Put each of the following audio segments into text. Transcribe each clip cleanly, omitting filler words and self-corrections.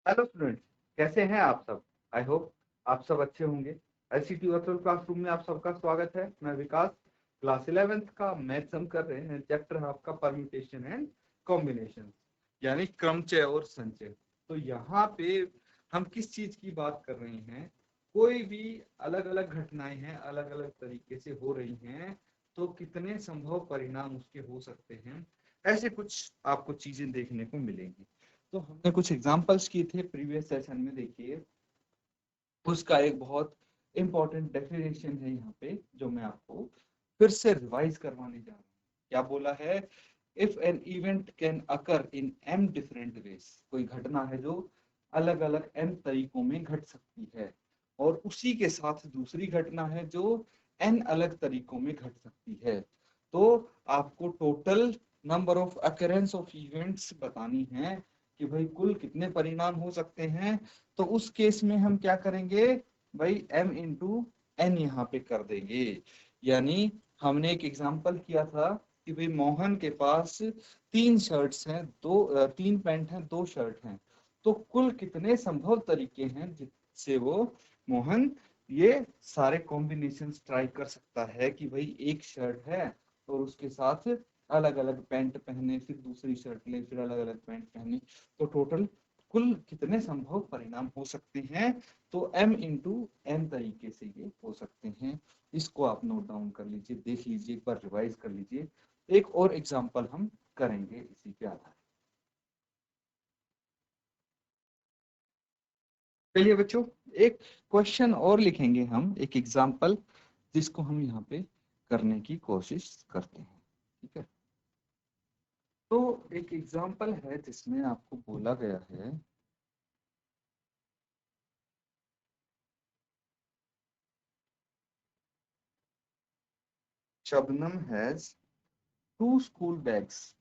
Hello student, कैसे हैं आप सब। आई होप आप सब अच्छे होंगे। ICT वर्चुअल क्लासरूम में आप सबका स्वागत है। मैं विकास, क्लास 11th का मैथ्स हम कर रहे हैं। चैप्टर है आपका परम्यूटेशन एंड कॉम्बिनेशन, यानी क्रमचय और संचय। तो यहाँ पे हम किस चीज की बात कर रहे हैं, कोई भी अलग अलग घटनाएं हैं, अलग अलग तरीके से हो रही हैं, तो कितने संभव परिणाम उसके हो सकते हैं, ऐसे कुछ आपको चीजें देखने को मिलेंगी। तो हमने कुछ एग्जांपल्स किए थे प्रीवियस सेशन में। देखिए, उसका एक बहुत इंपॉर्टेंट डेफिनेशन है यहाँ पे, जो मैं आपको फिर से रिवाइज करवाने जा रहा हूँ। क्या बोला है? If an event can occur in m different ways, कोई घटना है जो अलग अलग m तरीकों में घट सकती है, और उसी के साथ दूसरी घटना है जो n अलग तरीकों में घट सकती है, तो आपको total number of occurrence of events बतानी है कि भाई कुल कितने परिणाम हो सकते हैं। तो उस केस में हम क्या करेंगे भाई, m इंटू एन यहाँ पे कर देंगे। यानी हमने एक एग्जांपल किया था कि भाई मोहन के पास 3 शर्ट्स हैं, तीन पैंट हैं, 2 शर्ट हैं, तो कुल कितने संभव तरीके हैं जिससे वो मोहन ये सारे कॉम्बिनेशन ट्राई कर सकता है कि भाई एक शर्ट है और उसके साथ अलग अलग पैंट पहने, फिर दूसरी शर्ट ले, फिर अलग अलग पैंट पहने, तो टोटल कुल कितने संभव परिणाम हो सकते हैं। तो m इंटू n तरीके से ये हो सकते हैं। इसको आप नोट डाउन कर लीजिए, देख लीजिए, एक बार रिवाइज कर लीजिए। एक और एग्जांपल हम करेंगे इसी के आधार। चलिए बच्चों, एक क्वेश्चन और लिखेंगे हम, एक एग्जांपल, जिसको हम यहाँ पे करने की कोशिश करते हैं। ठीक है, तो एक एग्जांपल है जिसमें आपको बोला गया है, Shabnam has 2 school bags.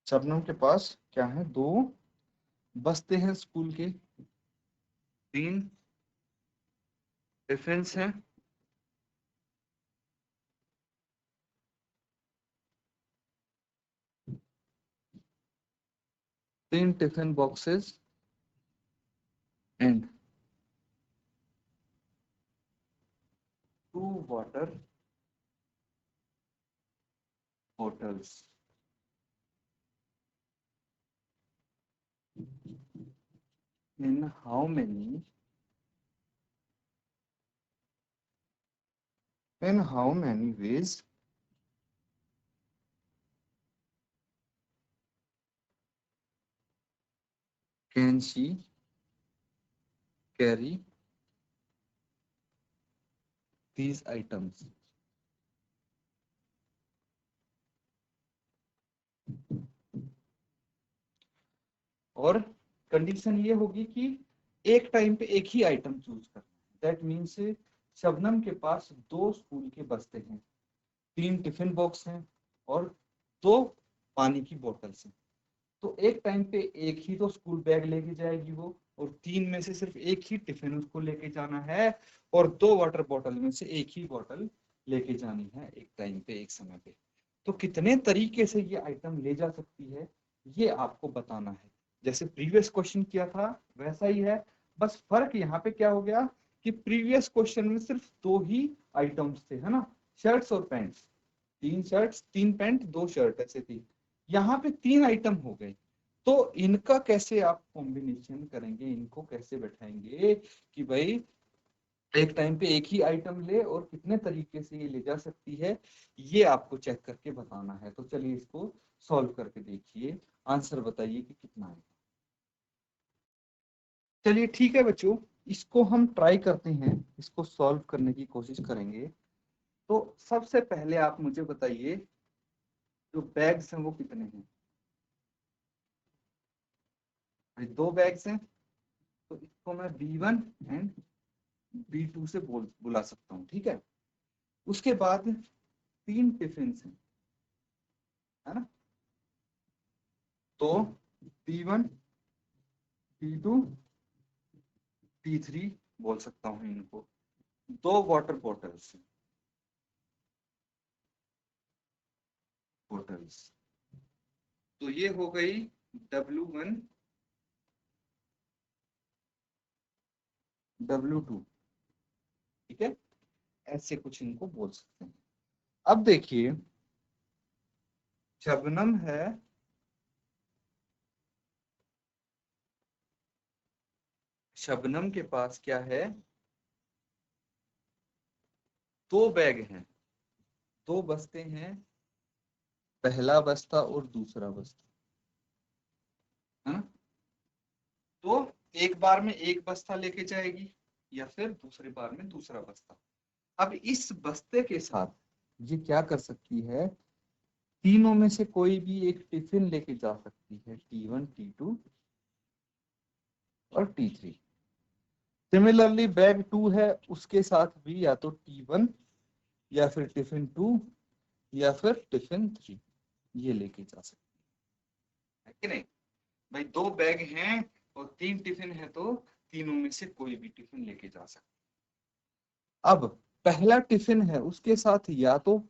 Shabnam के पास क्या है? 2 बस्ते हैं स्कूल के, 3 टिफिन्स हैं, 3 tiffin boxes and 2 water bottles. In how many ways can she carry these items? और कंडीशन ये होगी कि एक टाइम पे एक ही आइटम चूज करना है। दैट मीन्स शबनम के पास 2 स्कूल के बस्ते हैं, 3 टिफिन बॉक्स हैं और 2 पानी की बोतल्स हैं। तो एक टाइम पे एक ही तो स्कूल बैग लेके जाएगी वो, और 3 में से सिर्फ एक ही टिफिन उसको लेके जाना है, और 2 वाटर बॉटल में से एक ही बॉटल लेके जानी है एक टाइम पे, एक समय पे। तो कितने तरीके से ये आइटम ले जा सकती है, ये आपको बताना है। जैसे प्रीवियस क्वेश्चन किया था वैसा ही है, बस फर्क यहाँ पे क्या हो गया कि प्रीवियस क्वेश्चन में सिर्फ 2 ही आइटम्स थे, है ना, शर्ट्स और पैंट्स। 3 शर्ट्स, 3 पैंट, 2 शर्ट ऐसे थी। यहाँ पे 3 आइटम हो गए। तो इनका कैसे आप कॉम्बिनेशन करेंगे, इनको कैसे बैठाएंगे कि भाई एक टाइम पे एक ही आइटम ले, और कितने तरीके से ये ले जा सकती है, ये आपको चेक करके बताना है। तो चलिए इसको सॉल्व करके देखिए, आंसर बताइए कि कितना है। चलिए ठीक है बच्चों, इसको हम ट्राई करते हैं, इसको सॉल्व करने की कोशिश करेंगे। तो सबसे पहले आप मुझे बताइए, जो बैग्स हैं वो कितने हैं? भाई 2 बैग्स हैं, तो इसको मैं B1 एंड B2 से बुला सकता हूँ। ठीक है, उसके बाद 3 टिफिन हैं, है ना, तो B1, B2, B3 बोल सकता हूँ इनको। 2 वाटर बॉटल्स, बोटल्स। तो ये हो गई W1 W2, ठीक है, ऐसे कुछ इनको बोल सकते हैं। अब देखिए शबनम है, शबनम के पास क्या है, दो बैग हैं, दो बस्ते हैं, पहला बस्ता और दूसरा बस्ता, है ना। तो एक बार में एक बस्ता लेके जाएगी या फिर दूसरी बार में दूसरा बस्ता। अब इस बस्ते के साथ ये क्या कर सकती है, तीनों में से कोई भी एक टिफिन लेके जा सकती है, T1 T2 और T3। सिमिलरली बैग 2 है, उसके साथ भी या तो T1 या फिर टिफिन 2 या फिर टिफिन 3 ये लेके जा सकती है कि नहीं भाई। दो बैग हैं और तीन टिफिन है, तो तीनों में से कोई भी टिफिन लेके जा सकते। अब पहला टिफिन है, उसके साथ या तो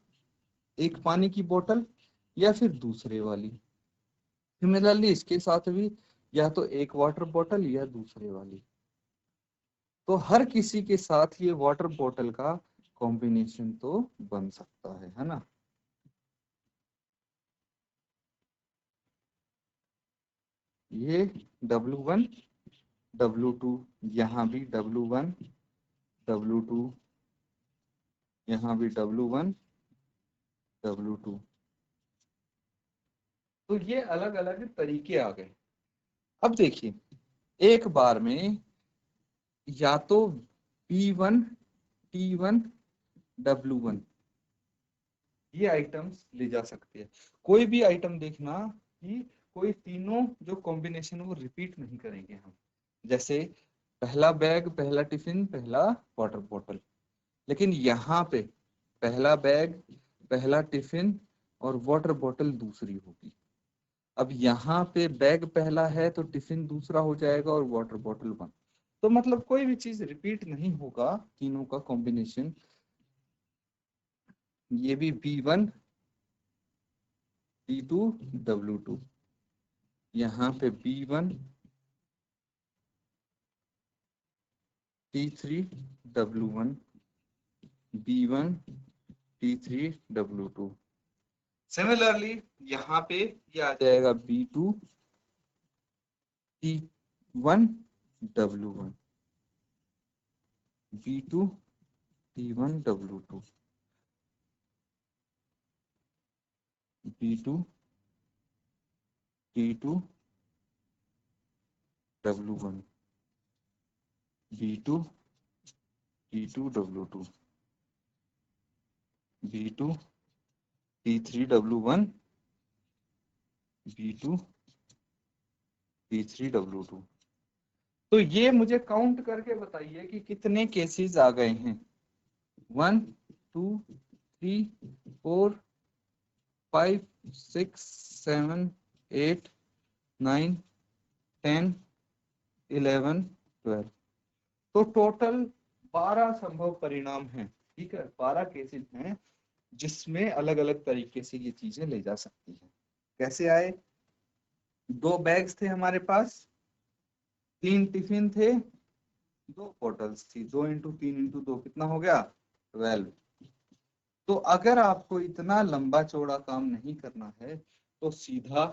एक पानी की बोतल या फिर दूसरे वाली। सिमिलरली इसके साथ भी या तो एक वाटर बोतल या दूसरे वाली। तो हर किसी के साथ ये वाटर बोतल का कॉम्बिनेशन तो बन सकता है ना। ये W1 W2, यहाँ भी W1 W2, यहाँ भी W1 W2। तो ये अलग अलग तरीके आ गए। अब देखिए एक बार में या तो B1 T1 W1 ये आइटम्स ले जा सकते हैं। कोई भी आइटम देखना कि कोई तीनों जो कॉम्बिनेशन वो रिपीट नहीं करेंगे हम। जैसे पहला बैग, पहला टिफिन, पहला वाटर बॉटल, लेकिन यहाँ पे पहला बैग, पहला टिफिन और वाटर बॉटल दूसरी होगी। अब यहाँ पे बैग पहला है तो टिफिन दूसरा हो जाएगा और वाटर बॉटल वन। तो मतलब कोई भी चीज रिपीट नहीं होगा, तीनों का कॉम्बिनेशन। ये भी B1 T2 W2, यहाँ पे B1 T3 W1, B1 T3 W2। Similarly यहाँ पे ये आ जाएगा B2 T1 W1, B2 T1 W2, B2 T2 W1, B2 T2 W2, B2 T3 W1, B2 T3 W2। तो ये मुझे काउंट करके बताइए कि कितने केसेस आ गए हैं। 1 2 3 4 5 6 7 8 9 10 11 12। तो टोटल 12 संभव परिणाम हैं, ठीक है। 12 केसेस हैं जिसमें अलग अलग तरीके से ये चीजें ले जा सकती है। कैसे आए, दो बैग्स थे हमारे पास, तीन टिफिन थे, दो बॉटल्स थी, 2 इंटू 3 इंटू 2 कितना हो गया 12। तो अगर आपको इतना लंबा चौड़ा काम नहीं करना है तो सीधा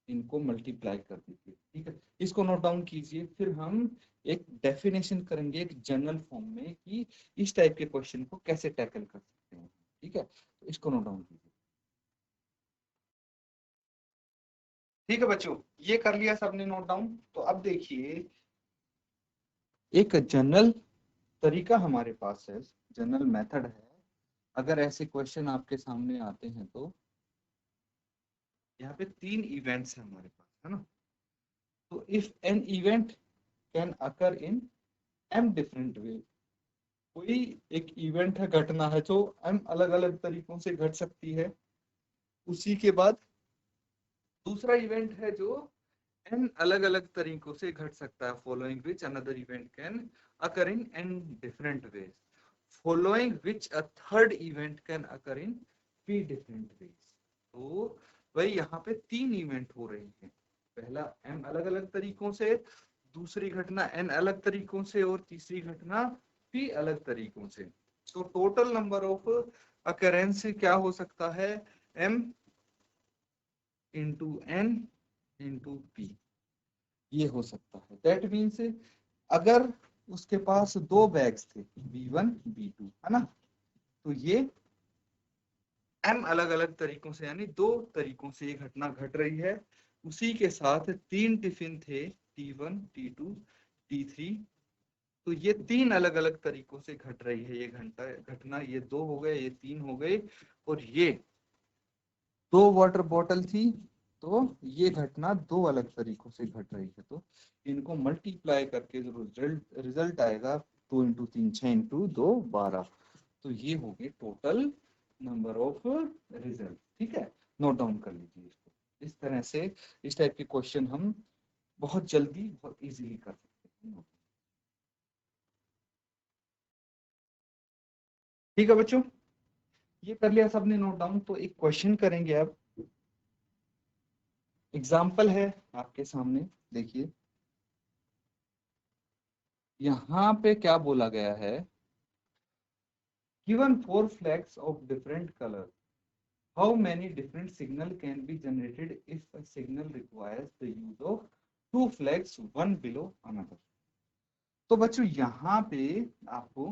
इनको मल्टीप्लाई कर दीजिए, ठीक है। इसको नोट डाउन कीजिए, फिर हम एक डेफिनेशन करेंगे एक जनरल फॉर्म में कि इस टाइप के क्वेश्चन को कैसे टैकल कर सकते हैं, ठीक है। तो इसको नोट डाउन कीजिए, ठीक है बच्चों। ये कर लिया सबने नोट डाउन। तो अब देखिए एक जनरल तरीका हमारे पास है, जनरल मेथड है। अगर ऐसे क्वेश्चन आपके सामने आते हैं तो यहाँ पे तीन इवेंट्स हैं हमारे पास, है ना। तो if an event can occur in m different way, कोई एक इवेंट है, घटना है जो m अलग अलग तरीकों से घट सकती है। उसी के बाद दूसरा इवेंट है जो n अलग अलग तरीकों से घट सकता है, following which another event can occur in n different ways, following which a third event can occur in 3 different ways. तो भाई यहाँ पे 3 इवेंट हो रहे हैं, पहला m अलग अलग तरीकों से, दूसरी घटना n अलग तरीकों से और तीसरी घटना p अलग तरीकों से। तो टोटल नंबर ऑफ अकरेंस क्या हो सकता है, m into n into p, ये हो सकता है। दैट मीन्स अगर उसके पास 2 बैग्स थे B1 B2, है ना, तो ये m अलग अलग तरीकों से यानी 2 तरीकों से ये घटना घट रही है। उसी के साथ 3 टिफिन थे T1 T2 T3, तो ये 3 अलग अलग तरीकों से घट रही है ये घटना। ये 2 हो गए, ये 3 हो गए, और ये 2 वाटर बॉटल थी, तो ये घटना 2 अलग तरीकों से घट रही है। तो इनको मल्टीप्लाई करके जो रिजल्ट आएगा 2 इंटू 3 6 इंटू 2 12, तो ये हो गए टोटल नंबर ऑफ रिजल्ट। ठीक है, नोट डाउन कर लीजिए इसको। इस तरह से इस टाइप के क्वेश्चन हम बहुत जल्दी बहुत इजीली कर सकते हैं। ठीक है बच्चों, ये कर लिया सबने नोट डाउन। तो एक क्वेश्चन करेंगे अब, एग्जाम्पल है आपके सामने, देखिए यहाँ पे क्या बोला गया है, given 4 flags of different color, how many different signal can be generated if a signal requires the use of 2 flags one below another। तो बच्चों यहाँ पे आपको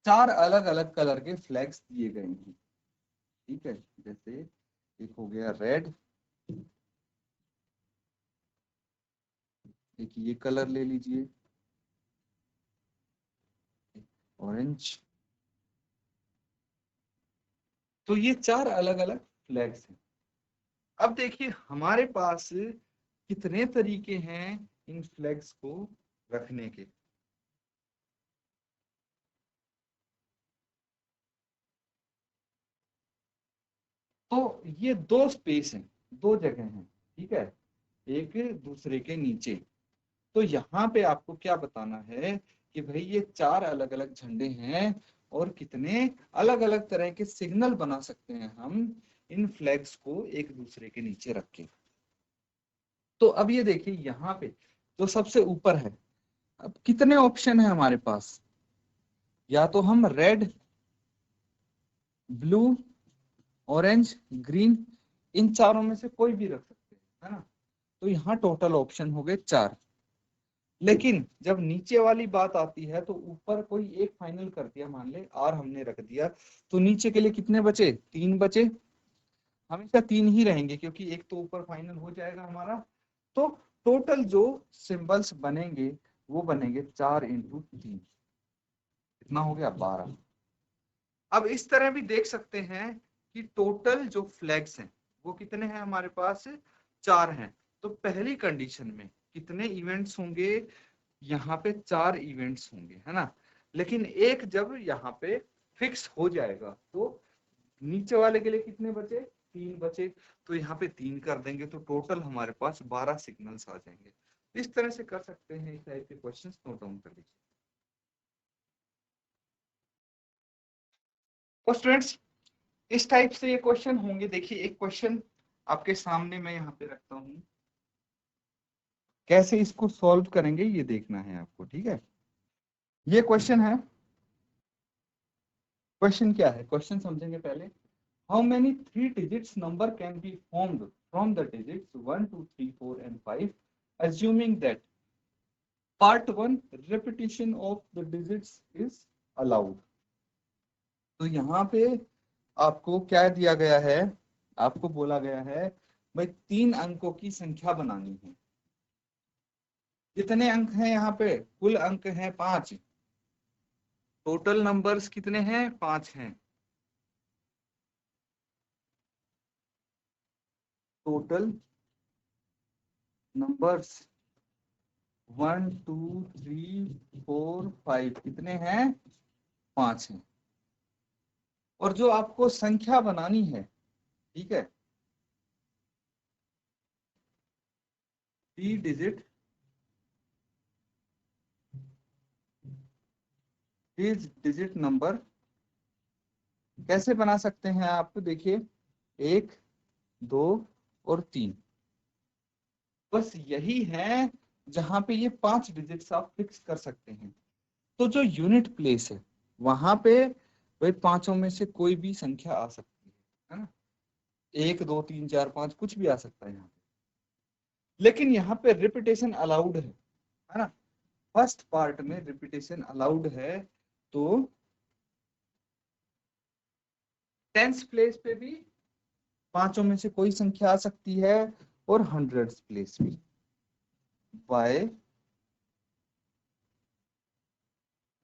4 अलग अलग कलर के फ्लैग्स दिए गए हैं। ठीक है, जैसे एक हो गया रेड, एक ये कलर ले लीजिए, ऑरेंज। तो ये 4 अलग अलग फ्लैग्स हैं। अब देखिए हमारे पास कितने तरीके हैं इन फ्लैग्स को रखने के। तो ये 2 स्पेस हैं, 2 जगह हैं, ठीक है, एक दूसरे के नीचे। तो यहाँ पे आपको क्या बताना है कि भाई ये 4 अलग अलग झंडे हैं और कितने अलग अलग तरह के सिग्नल बना सकते हैं हम इन फ्लैग्स को एक दूसरे के नीचे रख के। तो अब ये देखिए यहाँ पे जो सबसे ऊपर है, अब कितने ऑप्शन है हमारे पास, या तो हम रेड, ब्लू, ऑरेंज, ग्रीन, इन चारों में से कोई भी रख सकते हैं, है ना। तो यहाँ टोटल ऑप्शन हो गए 4। लेकिन जब नीचे वाली बात आती है तो ऊपर कोई एक फाइनल कर दिया, मान ले आर हमने रख दिया, तो नीचे के लिए कितने बचे, 3 बचे। हमेशा 3 ही रहेंगे क्योंकि एक तो ऊपर फाइनल हो जाएगा हमारा। तो टोटल जो सिंबल्स बनेंगे वो बनेंगे 4 इंटू 3, कितना हो गया 12। अब इस तरह भी देख सकते हैं कि टोटल जो फ्लैग्स हैं वो कितने हैं हमारे पास, 4 हैं। तो पहली कंडीशन में कितने इवेंट्स होंगे, यहाँ पे 4 इवेंट्स होंगे, है ना। लेकिन एक जब यहाँ पे फिक्स हो जाएगा तो नीचे वाले के लिए कितने बचे, 3 बचे। तो यहाँ पे 3 कर देंगे तो टोटल हमारे पास 12 सिग्नल्स आ जाएंगे। इस तरह से कर सकते हैं, इस टाइप के क्वेश्चंस नोट डाउन कर लीजिए। तो स्टूडेंट्स इस टाइप से ये क्वेश्चन होंगे। देखिए एक क्वेश्चन आपके सामने मैं यहाँ पे रखता हूँ, कैसे इसको सॉल्व करेंगे ये देखना है आपको, ठीक है। ये क्वेश्चन है, क्वेश्चन क्या है, क्वेश्चन समझेंगे पहले। How many 3 digits number can be formed from the digits 1 2 3 4 and 5 assuming that part 1 repetition of the digits is allowed। तो यहाँ पे आपको क्या दिया गया है, आपको बोला गया है भाई 3 अंकों की संख्या बनानी है। कितने अंक हैं यहाँ पे, कुल अंक हैं 5, टोटल नंबर्स कितने हैं, 5 हैं। टोटल नंबर्स 1 2 3 4 5 कितने हैं, 5 हैं। और जो आपको संख्या बनानी है, ठीक है, 3 डिजिट इज डिजिट नंबर कैसे बना सकते हैं आप? देखिए 1, 2 और 3, बस यही है जहां पे ये 5 डिजिट्स आप फिक्स कर सकते हैं। तो जो यूनिट प्लेस है वहां पे भाई पांचों में से कोई भी संख्या आ सकती है ना, 1, 2, 3, 4, 5 कुछ भी आ सकता है यहाँ पे। लेकिन यहाँ पे रिपीटेशन अलाउड है ना, फर्स्ट पार्ट में रिपीटेशन अलाउड है। तो टेंस प्लेस पे भी पांचों में से कोई संख्या आ सकती है और हंड्रेड्स प्लेस भी। By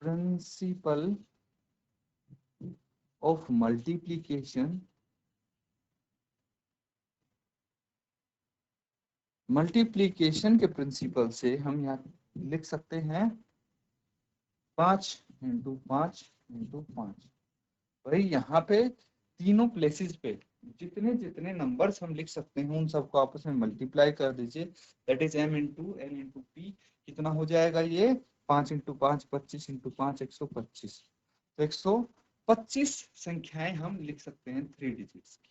principle of multiplication, multiplication के प्रिंसिपल से हम यहाँ लिख सकते हैं 5 × 5 × 5। भाई यहाँ पे तीनों प्लेसेस पे जितने जितने नंबर्स हम लिख सकते हैं उन सबको आपस में मल्टीप्लाई कर दीजिए, that is m × n × p। कितना हो जाएगा ये? 5 × 5 25 × 5 125। तो 125 संख्याएं हम लिख सकते हैं 3 डिजिट्स की,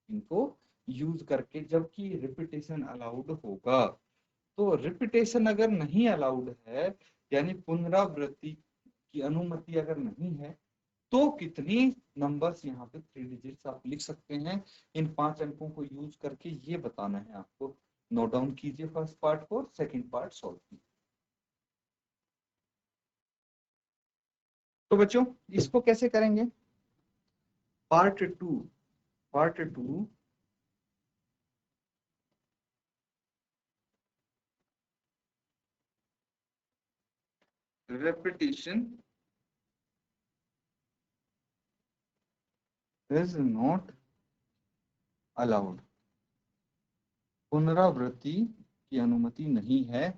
इनको यूज करके, जबकि रिपीटेशन अलाउड होगा। तो रिपीटेशन अगर नहीं अलाउड है, यानी पुनरावृत्ति की अनुमति अगर नहीं है, तो कितनी नंबर्स यहाँ पे 3 डिजिट्स आप लिख सकते हैं इन 5 अंकों को यूज करके, ये बताना है आपको। नोट डाउन कीजिए फर्स्ट पार्ट को, सेकंड पार्ट सॉल्व कीजिए। तो बच्चों इसको कैसे करेंगे? Part two repetition is not allowed, पुनरावृत्ति की अनुमति नहीं है।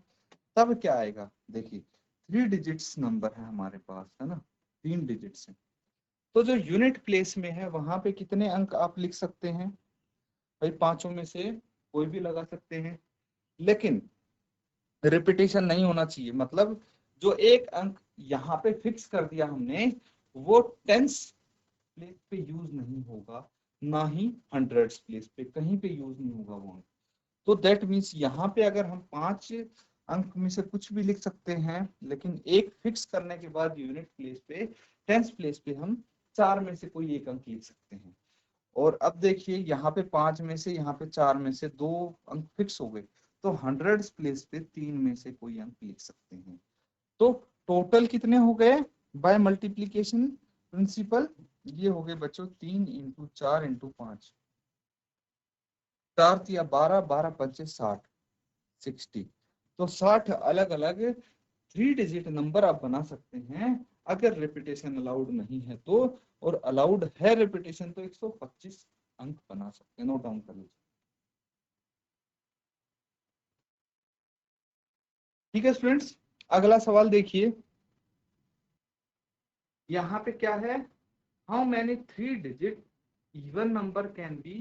तब क्या आएगा? देखिए 3 डिजिट्स नंबर है हमारे पास, है ना, 3 डिजिट्स है। तो जो यूनिट प्लेस में है वहां पे कितने अंक आप लिख सकते हैं? भाई पांचों में से कोई भी लगा सकते हैं, लेकिन रिपीटेशन नहीं होना चाहिए। मतलब जो एक अंक यहाँ पे फिक्स कर दिया हमने, वो टेंस प्लेस पे यूज नहीं होगा, ना ही हंड्रेड्स प्लेस पे, कहीं पे यूज नहीं होगा वो अंक। तो दैट मीन्स यहाँ पे अगर हम 5 अंक में से कुछ भी लिख सकते हैं, लेकिन एक फिक्स करने के बाद यूनिट प्लेस पे, टेंस प्लेस पे हम 4 में से कोई एक अंक लिख सकते हैं। और अब देखिए यहाँ पे 5 में से, यहाँ पे 4 में से 2 अंक फिक्स हो गए, तो हंड्रेड्स प्लेस पे 3 में से कोई अंक लिख सकते हैं। तो टोटल कितने हो गए बाय मल्टीप्लीकेशन प्रिंसिपल? ये हो गए बच्चों 3 × 4 × 5, 4 या 12, 12 पंचे 60, 60। तो 60 अलग अलग 3 डिजिट नंबर आप बना सकते हैं अगर रिपीटेशन अलाउड नहीं है तो। और अलाउड है रिपीटेशन तो 125 अंक बना सकते हैं। नोट डाउन कर लीजिए। ठीक है स्टूडेंट्स, अगला सवाल देखिए। यहाँ पे क्या है? How many 3 digit even number can be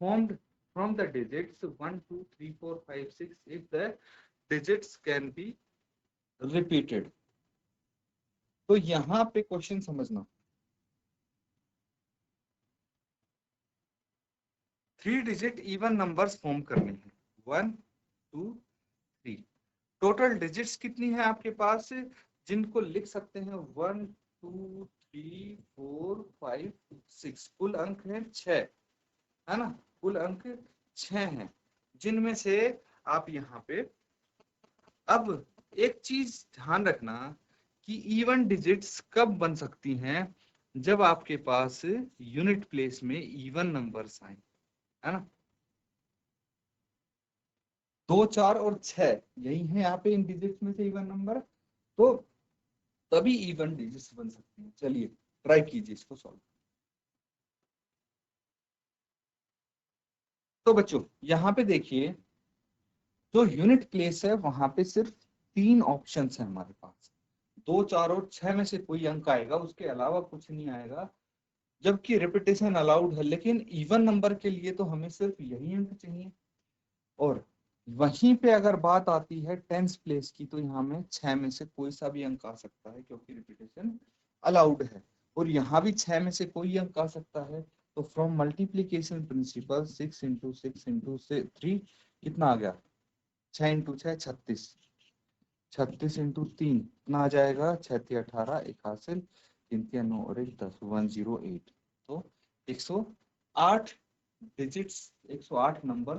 formed from the digits 1 2 3 4 5 6 if the digits can be repeated. तो यहाँ पे क्वेश्चन समझना, 3 डिजिट इवन नंबर्स फॉर्म करने हैं, 1 2 3। टोटल डिजिट्स कितनी है आपके पास जिनको लिख सकते हैं? 1 2 3 4 5 6। कुल अंक है 6, है ना, कुल अंक 6 हैं, जिनमें से आप यहाँ पे, अब एक चीज ध्यान रखना कि इवन डिजिट्स कब बन सकती हैं? जब आपके पास यूनिट प्लेस में इवन नंबर्स आए, है ना। 2 4 और 6 यही है यहाँ पे इन डिजिट्स में से इवन नंबर, तो तभी इवन डिजिट्स बन सकते हैं। चलिए ट्राई कीजिए इसको सॉल्व। तो बच्चों यहाँ पे देखिए, जो यूनिट प्लेस है वहां पे सिर्फ 3 ऑप्शन है हमारे पास, 2 4 और 6 में से कोई अंक आएगा, उसके अलावा कुछ नहीं आएगा। जबकि रिपीटेशन अलाउड है, लेकिन इवन नंबर के लिए तो हमें सिर्फ यही अंक चाहिए। और वहीं पे अगर बात आती है टेंस प्लेस की, तो यहाँ में 6 में से कोई सा भी अंक आ सकता है क्योंकि रिपीटेशन अलाउड है। और यहाँ भी 6 में से कोई अंक आ सकता है। तो from multiplication principal 6 into 6 into 3 कितना आ गया, 6 इंटू 6 36, 36 इंटू 3 कितना आ जाएगा, 6 18, एक हासिल, 3 9 और 1 10, 108। तो 108 डिजिट्स, 108 नंबर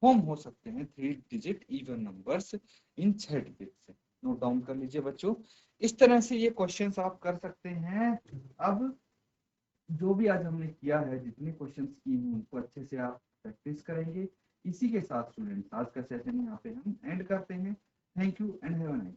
फॉर्म हो सकते हैं 3 digit even numbers in 6 digit से। नोट डाउन कर लीजिए बच्चों, इस तरह से ये क्वेश्चंस आप कर सकते हैं। अब जो भी आज हमने किया है, जितने क्वेश्चंस किए हैं उनको अच्छे से आप प्रैक्टिस करेंगे। इसी के साथ स्टूडेंट्स आज का सेशन यहाँ पे हम एंड करते हैं। Thank you and have a nice